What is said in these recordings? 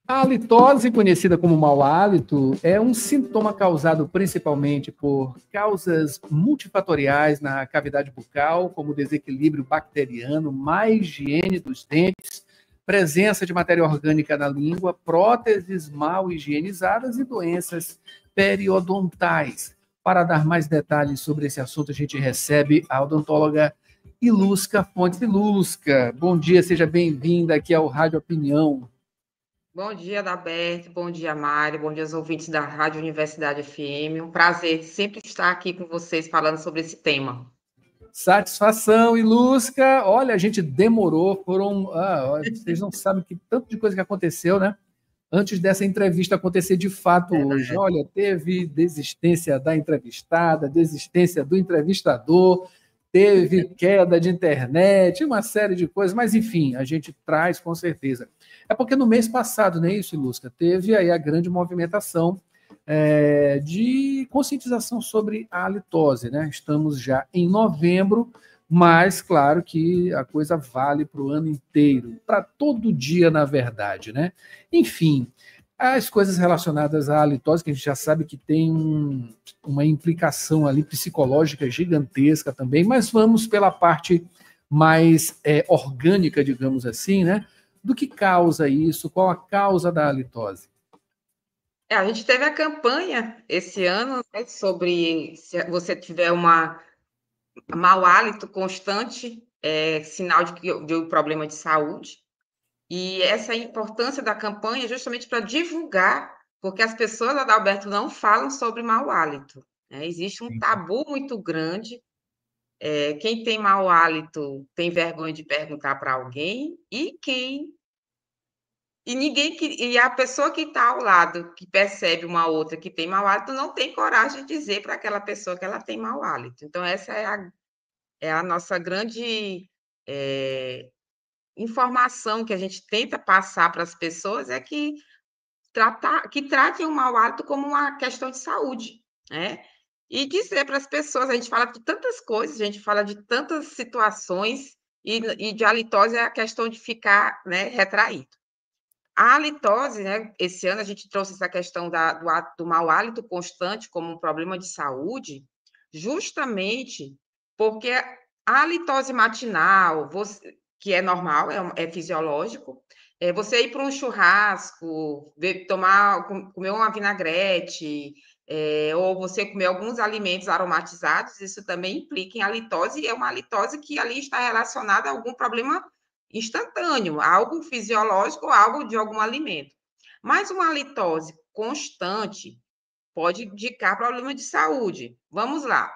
A halitose, conhecida como mau hálito, é um sintoma causado principalmente por causas multifatoriais na cavidade bucal, como desequilíbrio bacteriano, má higiene dos dentes, presença de matéria orgânica na língua, próteses mal higienizadas e doenças periodontais. Para dar mais detalhes sobre esse assunto, a gente recebe a odontóloga Ilusca Fontes. Ilusca, bom dia, seja bem-vinda aqui ao Rádio Opinião. Bom dia, Adalberto. Bom dia, Mário. Bom dia aos ouvintes da Rádio Universidade FM. Um prazer sempre estar aqui com vocês falando sobre esse tema. Satisfação, Ilusca. Olha, a gente demorou, vocês não sabem que tanto de coisa que aconteceu, né? Antes dessa entrevista acontecer de fato hoje. Olha, teve desistência da entrevistada, desistência do entrevistador, teve queda de internet, uma série de coisas, mas enfim, a gente traz com certeza. É porque no mês passado, não é isso, Ilusca? Teve aí a grande movimentação de conscientização sobre a halitose, né? Estamos já em novembro, mas claro que a coisa vale para o ano inteiro, para todo dia, na verdade, né? Enfim, as coisas relacionadas à halitose, que a gente já sabe que tem uma implicação ali psicológica gigantesca também, mas vamos pela parte mais orgânica, digamos assim, né? Do que causa isso? Qual a causa da halitose? A gente teve a campanha esse ano, né, sobre se você tiver mau hálito constante, sinal de um problema de saúde. E essa importância da campanha é justamente para divulgar, porque as pessoas, Adalberto, não falam sobre mau hálito, né? Existe um tabu muito grande. Quem tem mau hálito tem vergonha de perguntar para alguém, e a pessoa que está ao lado, que percebe uma outra que tem mau hálito, não tem coragem de dizer para aquela pessoa que ela tem mau hálito. Então, essa é a nossa grande informação que a gente tenta passar para as pessoas, é que tratem o mau hálito como uma questão de saúde, né? E dizer para as pessoas, a gente fala de tantas coisas, a gente fala de tantas situações, e de halitose é a questão de ficar, né, retraído. A halitose, né, esse ano a gente trouxe essa questão do mau hálito constante como um problema de saúde, justamente porque a halitose matinal, que é normal, é fisiológico, você ir para um churrasco, comer uma vinagrete, ou você comer alguns alimentos aromatizados, isso também implica em halitose, e é uma halitose que ali está relacionada a algum problema instantâneo, algo fisiológico, algo de algum alimento. Mas uma halitose constante pode indicar problema de saúde. Vamos lá.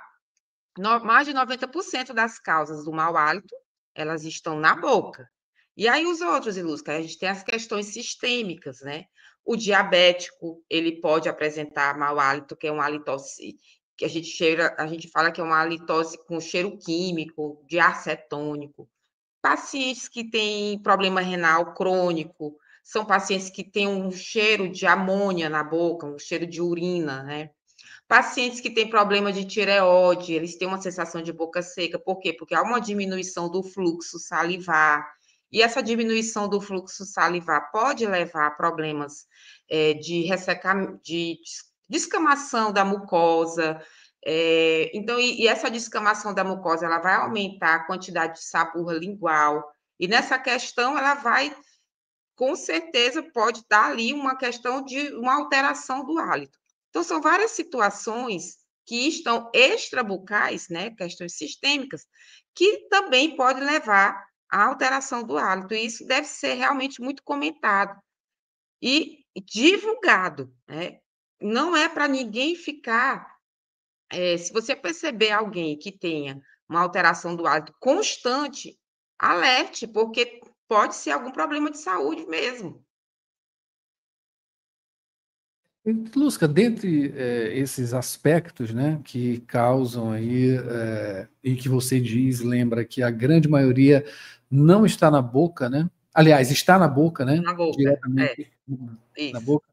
Mais de 90% das causas do mau hálito, elas estão na boca. E aí os outros, Ilusca, a gente tem as questões sistêmicas, né? O diabético, ele pode apresentar mau hálito, que é uma halitose que a gente fala que é uma halitose com cheiro químico, de ar cetônico. Pacientes que têm problema renal crônico, são pacientes que têm um cheiro de amônia na boca, um cheiro de urina, né? Pacientes que têm problema de tireoide, eles têm uma sensação de boca seca. Por quê? Porque há uma diminuição do fluxo salivar. E essa diminuição do fluxo salivar pode levar a problemas de descamação da mucosa. Então, essa descamação da mucosa, ela vai aumentar a quantidade de sabor lingual. E nessa questão, ela vai, com certeza, pode dar ali uma questão de uma alteração do hálito. Então, são várias situações que estão extrabucais, né, questões sistêmicas, que também podem levar à alteração do hálito. E isso deve ser realmente muito comentado e divulgado, né? Não é para ninguém ficar... se você perceber alguém que tenha uma alteração do hálito constante, alerte, porque pode ser algum problema de saúde mesmo. Lusca, dentre esses aspectos, né, que causam aí, e que você lembra que a grande maioria não está na boca, né? Aliás, está na boca, né? Na boca, diretamente na isso. boca.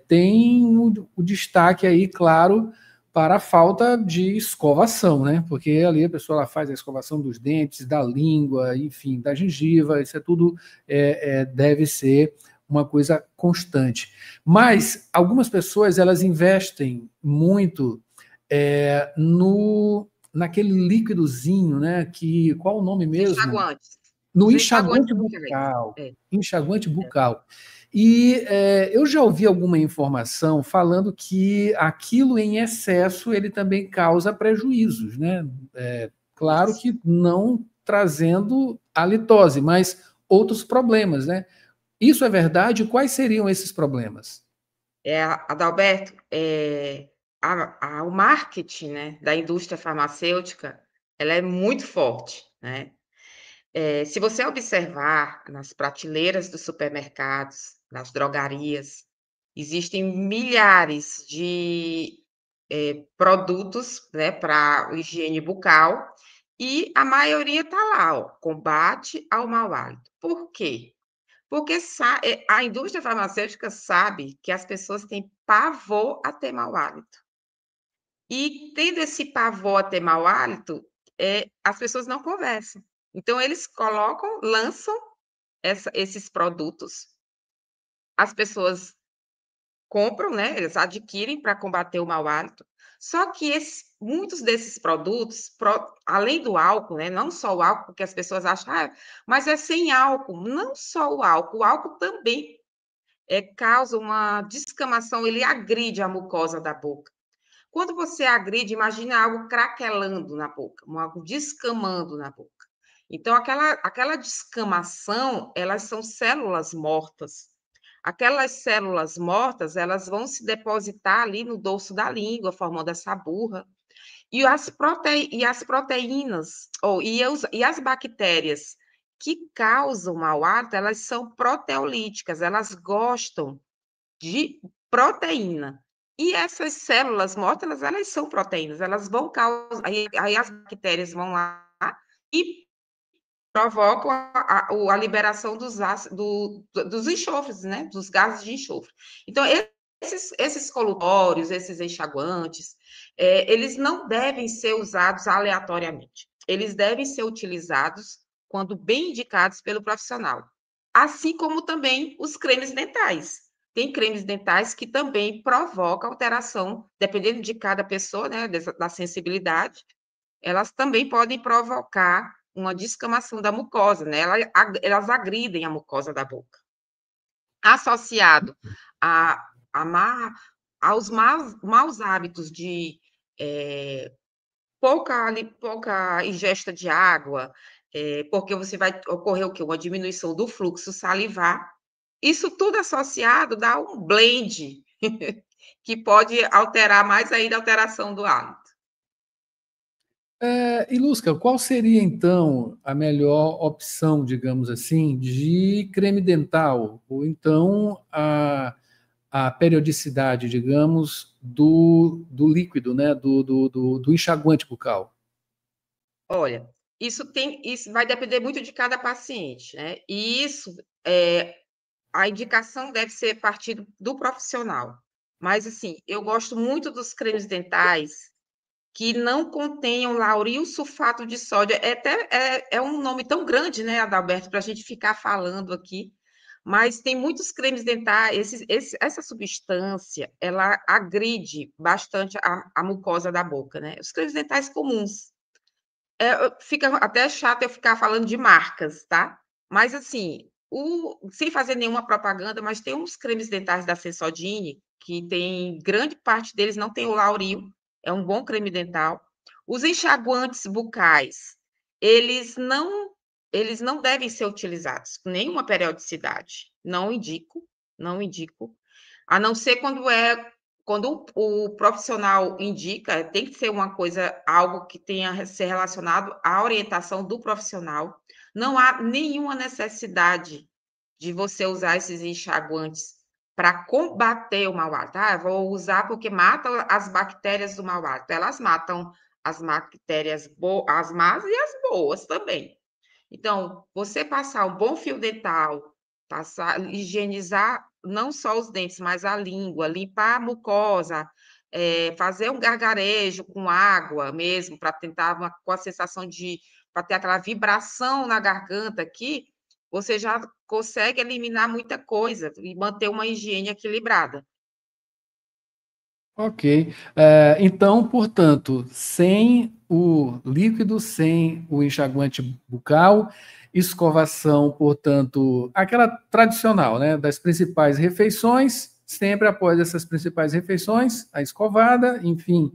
Tem o destaque aí, claro, para a falta de escovação, né? Porque ali a pessoa ela faz a escovação dos dentes, da língua, enfim, da gengiva, isso é tudo deve ser uma coisa constante. Mas algumas pessoas elas investem muito naquele líquidozinho, né? Qual o nome mesmo? Enxaguantes. No Os enxaguantes enxaguante bucais. bucal. Enxaguante bucal. E eu já ouvi alguma informação falando que aquilo em excesso ele também causa prejuízos, né? Claro que não trazendo halitose, mas outros problemas, né? Isso é verdade? Quais seriam esses problemas? Adalberto, o marketing, né, da indústria farmacêutica, ela é muito forte, né? Se você observar nas prateleiras dos supermercados, nas drogarias, existem milhares de produtos, né, para higiene bucal, e a maioria está lá, ó, combate ao mau hálito. Por quê? Porque a indústria farmacêutica sabe que as pessoas têm pavor a ter mau hálito. E tendo esse pavor a ter mau hálito, as pessoas não conversam. Então, eles lançam esses produtos, as pessoas compram, né? Eles adquirem para combater o mau hálito. Só que muitos desses produtos, além do álcool, né? Não só o álcool, porque as pessoas acham, mas é sem álcool. Não só o álcool também causa uma descamação, ele agride a mucosa da boca. Quando você agride, imagina algo craquelando na boca, algo descamando na boca. Então, aquela descamação, elas são células mortas. Aquelas células mortas, elas vão se depositar ali no dorso da língua, formando essa burra. E as proteínas, e as bactérias que causam mau hálito, elas são proteolíticas, elas gostam de proteína. E essas células mortas, elas são proteínas, elas vão causar. Aí as bactérias vão lá e provocam a liberação dos enxofres, né? Dos gases de enxofre. Então, esses colutórios, esses enxaguantes, eles não devem ser usados aleatoriamente. Eles devem ser utilizados quando bem indicados pelo profissional. Assim como também os cremes dentais. Tem cremes dentais que também provocam alteração, dependendo de cada pessoa, né, da sensibilidade, elas também podem provocar uma descamação da mucosa, né? Elas agridem a mucosa da boca. Associado a, aos maus hábitos de pouca ingesta de água, porque você vai ocorrer o quê? Uma diminuição do fluxo salivar. Isso tudo associado dá um blend que pode alterar mais ainda a alteração do hálito. E, Lusca, qual seria então a melhor opção, digamos assim, de creme dental? Ou então a periodicidade, digamos, do líquido, né? Do enxaguante bucal? Olha, isso vai depender muito de cada paciente, né? E a indicação deve ser partir do profissional. Mas, assim, eu gosto muito dos cremes dentais que não contenham lauril sulfato de sódio. É um nome tão grande, né, Adalberto, para a gente ficar falando aqui. Mas tem muitos cremes dentais, essa substância, ela agride bastante a mucosa da boca, né? Os cremes dentais comuns. Fica até chato eu ficar falando de marcas, tá? Mas, assim, sem fazer nenhuma propaganda, mas tem uns cremes dentais da Sensodyne, que tem grande parte deles não tem o lauril, é um bom creme dental. Os enxaguantes bucais, eles não, eles não devem ser utilizados com nenhuma periodicidade. Não indico, não indico. A não ser quando o profissional indica, tem que ser uma coisa, algo que tenha a ser relacionado à orientação do profissional. Não há nenhuma necessidade de você usar esses enxaguantes para combater o mau hálito. Vou usar porque mata as bactérias do mau hálito. Elas matam as bactérias as más e as boas também. Então, você passar um bom fio dental, higienizar não só os dentes, mas a língua, limpar a mucosa, fazer um gargarejo com água mesmo, para tentar com a sensação para ter aquela vibração na garganta aqui, você já consegue eliminar muita coisa e manter uma higiene equilibrada. Ok. Então, portanto, sem o líquido, sem o enxaguante bucal, escovação, portanto, aquela tradicional, né, das principais refeições, sempre após essas principais refeições, a escovada, enfim,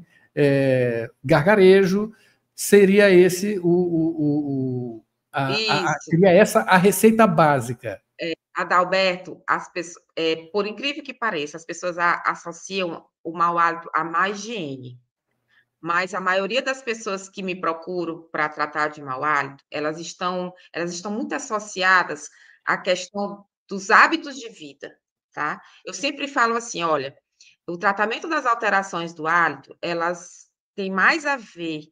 gargarejo, seria esse Isso. seria essa a receita básica. Adalberto, por incrível que pareça, as pessoas associam o mau hálito à má higiene. Mas a maioria das pessoas que me procuram para tratar de mau hálito, elas estão muito associadas à questão dos hábitos de vida, tá? Eu sempre falo assim, olha, o tratamento das alterações do hálito, elas têm mais a ver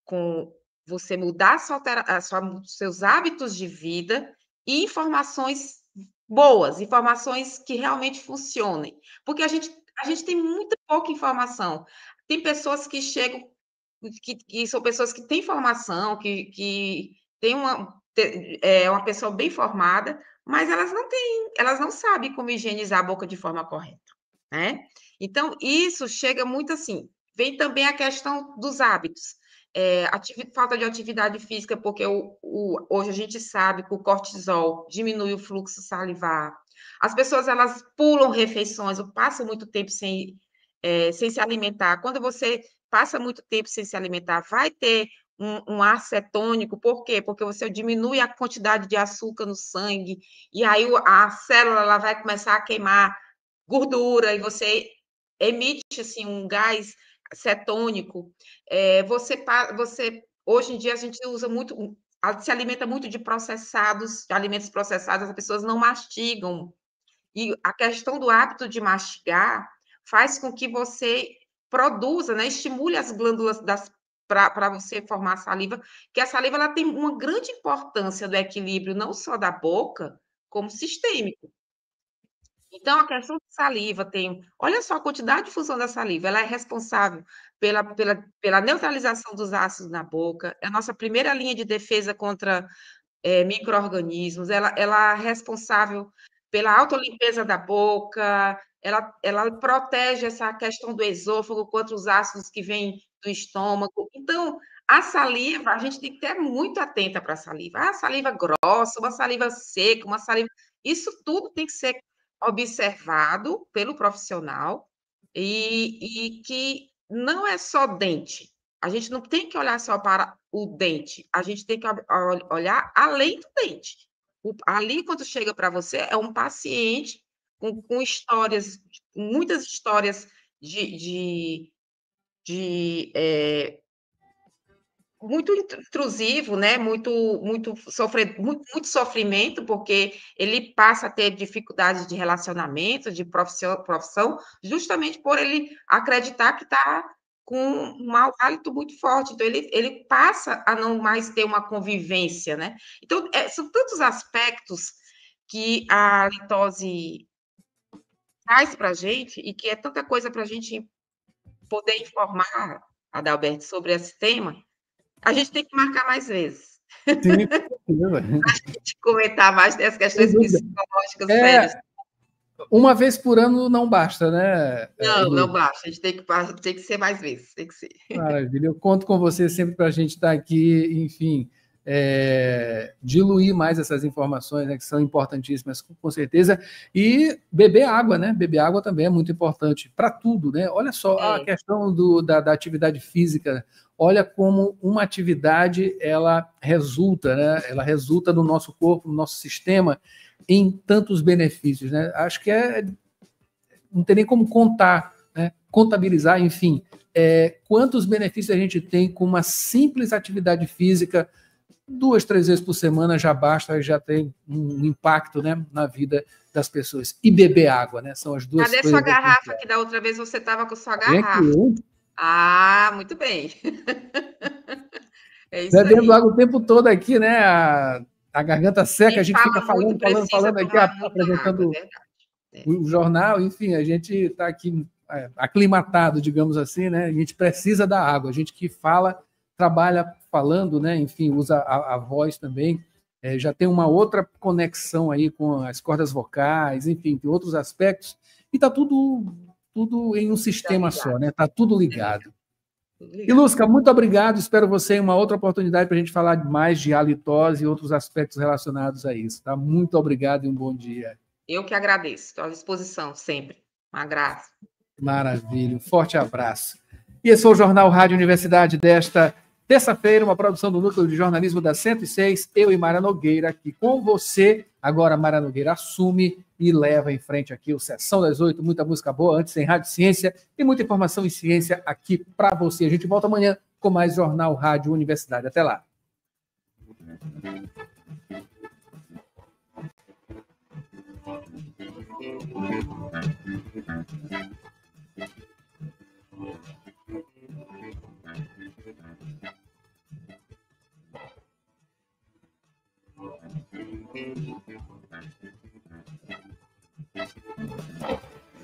com você mudar os seus hábitos de vida e informações boas, informações que realmente funcionem. Porque a gente tem muito pouca informação. Tem pessoas que chegam, que são pessoas que têm formação, que têm uma pessoa bem formada, mas elas não sabem como higienizar a boca de forma correta, né? Então, isso chega muito assim. Vem também a questão dos hábitos. Falta de atividade física, porque hoje a gente sabe que o cortisol diminui o fluxo salivar. As pessoas, elas pulam refeições, ou passam muito tempo sem se alimentar. Quando você passa muito tempo sem se alimentar, vai ter um ar cetônico, por quê? Porque você diminui a quantidade de açúcar no sangue, e aí a célula ela vai começar a queimar gordura, e você emite assim, um gás cetônico. Hoje em dia, a gente usa muito, se alimenta muito de alimentos processados, as pessoas não mastigam. E a questão do hábito de mastigar faz com que você produza, né, estimule as glândulas para você formar saliva, que a saliva ela tem uma grande importância do equilíbrio, não só da boca, como sistêmico. Então, a questão de saliva olha só a quantidade de função da saliva, ela é responsável pela neutralização dos ácidos na boca, é a nossa primeira linha de defesa contra micro-organismos, ela é responsável pela autolimpeza da boca, ela protege essa questão do esôfago contra os ácidos que vêm do estômago. Então, a saliva, a gente tem que ter muito atenta para a saliva. A saliva grossa, uma saliva seca, uma saliva. Isso tudo tem que ser observado pelo profissional e que não é só dente. A gente não tem que olhar só para o dente, a gente tem que olhar além do dente. Ali, quando chega para você, é um paciente com histórias, muitas histórias de muito intrusivo, né? Muito sofrimento, porque ele passa a ter dificuldades de relacionamento, de profissão, justamente por ele acreditar que está com um mau hálito muito forte. Então, ele passa a não mais ter uma convivência, né? Então, são tantos aspectos que a litose traz para a gente e que é tanta coisa para a gente poder informar, Adalberto, sobre esse tema. A gente tem que marcar mais vezes. Sim, com certeza. A gente comentar mais das Sem questões dúvida. psicológicas sérias. Uma vez por ano não basta, né, Não, Edu? não basta. A gente tem que ser mais vezes. Tem que ser. Maravilha. Eu conto com você sempre para a gente estar aqui, enfim, diluir mais essas informações, né, que são importantíssimas, com certeza. E beber água, né? Beber água também é muito importante para tudo, né? Olha só a questão da atividade física. Olha como uma atividade ela resulta, né? Ela resulta no nosso corpo, no nosso sistema, em tantos benefícios, né? Acho que não tem nem como contar, né? Contabilizar, enfim, quantos benefícios a gente tem com uma simples atividade física, 2, 3 vezes por semana já basta, já tem um impacto, né, na vida das pessoas. E beber água, né? São as duas Cadê coisas. sua garrafa? Que da outra vez você estava com sua Vem aqui, garrafa. Ah, muito bem. É isso bebendo aí. água o tempo todo aqui, né? A garganta seca, a Quem gente fica fala muito precisa falando aqui, tomar muita água, é apresentando verdade. o jornal, enfim, a gente está aqui aclimatado, digamos assim, né? A gente precisa da água, a gente que fala, trabalha falando, né? Enfim, usa a voz também, já tem uma outra conexão aí com as cordas vocais, enfim, tem outros aspectos, e está tudo em um sistema só, né? Está tudo ligado. E, Lúcia, muito obrigado. Espero você em uma outra oportunidade para a gente falar mais de halitose e outros aspectos relacionados a isso. Tá? Muito obrigado e um bom dia. Eu que agradeço. Estou à disposição sempre. Um abraço. Maravilha. Um forte abraço. E esse foi o Jornal Rádio Universidade desta terça-feira, uma produção do Núcleo de Jornalismo da 106. Eu e Mara Nogueira aqui com você. Agora, Mara Nogueira assume e leva em frente aqui o Sessão das 8. Muita música boa, antes em Rádio Ciência e muita informação em ciência aqui para você. A gente volta amanhã com mais Jornal Rádio Universidade. Até lá.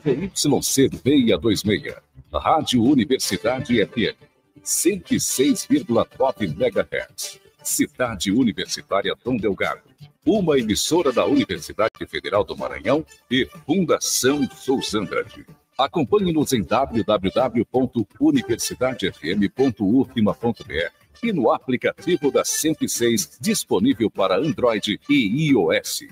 ZYC 626, Rádio Universidade FM, 106,9 MHz, Cidade Universitária Dom Delgado, uma emissora da Universidade Federal do Maranhão e Fundação Souza Andrade. Acompanhe-nos em www.universidadefm.ufma.br e no aplicativo da 106, disponível para Android e iOS.